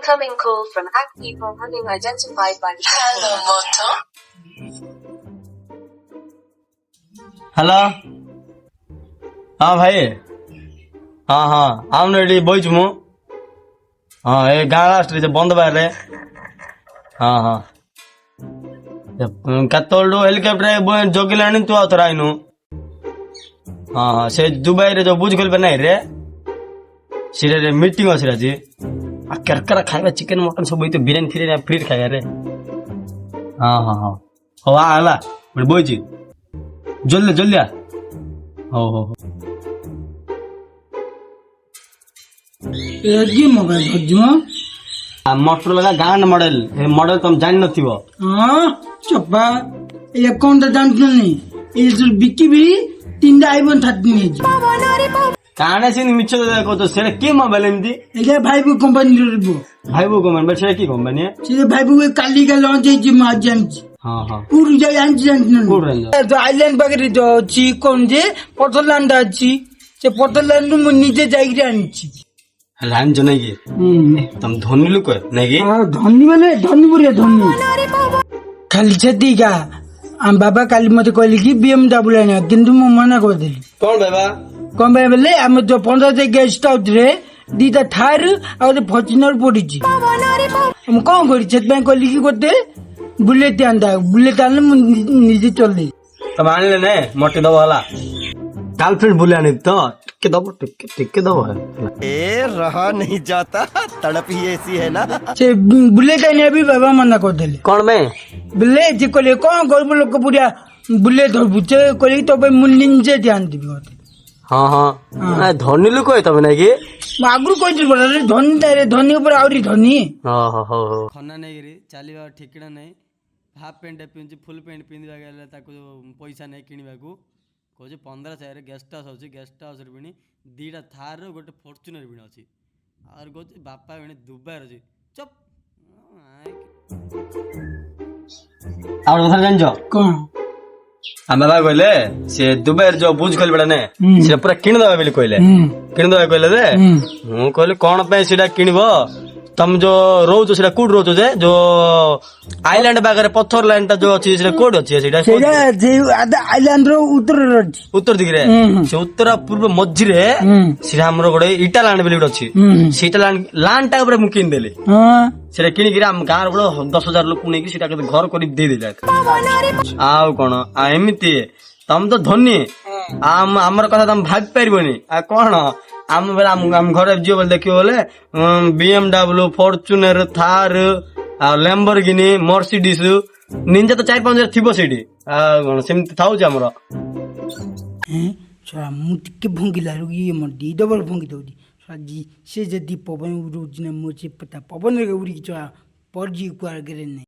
Incoming call from hack people having identified by Hello, Moto. Hello हाँ भाई हाँ हाँ आउनु एटी बइछु मु हाँ ए गाँ लास्ट रे बंद बारे हाँ हाँ कतोल्डु हेलिकॉप्टर जोगिलानी तू आउथर आइनु हाँ हाँ से दुबई रे जो बुझ खोल पे नहीं रे सिरे रे मीटिंग अछि राजी आ करकरा खाइबा चिकन मटन सब तो बिरयानी फिरे फ्री खाइबा रे हाँ हाँ हाँ हो आला मैं बइछि जल्दी जल्दी आ हो ये मोबाइल खोजुम मोटरोला गांड मॉडल मॉडल तुम जान नथिबो हां चप्पा ये कौन दा जानत नहीं ये जो बिकी भी 3 आईफोन 13 है काने सिन मिछ को तो सेरे के मोबाइल एमदी ये भाईबू कंपनी रो भाईबो कंपनी बे की कंपनी है से भाईबू काली का लॉन्च है जी माजन हां हां पूरी जाय जानत कोड रेंज तो आइलैंड बगरी जो छी कोन जे पोर्टलैंड अछि से पोर्टलैंड मु निजे जाई रे आनछि लाइन जो नहीं तुम धोनी लुक नहीं की हां धनी बोले धनी बुरे धनी खाली छती का हम बाबा काली मते कहली कि BMW आना किंतु मु मना कर देली कौन बाबा कौन भाई बोले हम जो 15 से गेस्ट हाउस रे दीटा थार और फॉर्च्यूनर पड़ी हम कौन करी छत में कहली कि गोटे बुलेट आने मु निजे चल दे तुम आन ले ने मोटे दबो हला गर्लफ्रेंड बुले आने तो टिके दबो है ए रहा नहीं जाता तड़प ही ऐसी है ना से बुलेट आने भी बाबा मना कर देले कौन मैं बुले जे कहले कौन गरीब लोग को पूरा बुलेट धरबुचे कहली तो भाई मु निजे ध्यान देबी होते हाँ हाँ धनी लुक है तुम नहीं की आगु कहि बोला रे धनी तारे धनी ऊपर आउरी धनी हाँ हाँ हाँ खना नहीं गिरी चलिबा ठिकड़ा नहीं हाफ पैंट पिंधि फुल पैंट पिंधिबा गेले ताको पैसा नहीं किनिबा को कहजे 15,000 गेस्ट हाउस अछि गेस्ट हाउस रे बिनी दीटा थार रो गोटे फॉर्च्यूनर बिनी अछि और कहजे बापा बिनी दुबई रे चुप और उधर जान जो कौन हम बाबा कहले से दुबई जो बुझ खोल बड़ा ने से पूरा किन दबा बेली कहले किन दबा कहले दे हूं कहले कोन पे सीधा किनबो तुम जो रोज सेटा कोड रोज जे जो आइलैंड बागरे पत्थर लाइन ता जो अछि सेटा कोड अछि सेटा सेटा जे आइलैंड रो उत्तर दिगरे से उत्तर पूर्व मझी रे सेटा हमरो गोडे इटा लैंड बेली अछि सेटा लैंड ता ऊपर मुकिन देले हां सेटा किनि गिरा हम गार बडो 10,000 लोक नै कि सेटा के घर करी दे देला आउ कोन आ एमिति तम तो धनी आम हमर कथा तम भाग पारिबनी आ कोन आम बेला हम घर जियो बोले देखियो बोले BMW Fortuner Thar Lamborghini Mercedes Ninja तो 4-5 थिबो सेठी कोन सेमति थाउ जे हमर छोरा मु टिके भंगिला रो ये म दी डबल भंगी दउदी साजी से जदी पवन उरुजना मोचे पता पवन रे उरी छोरा परजी कुआर गरे नै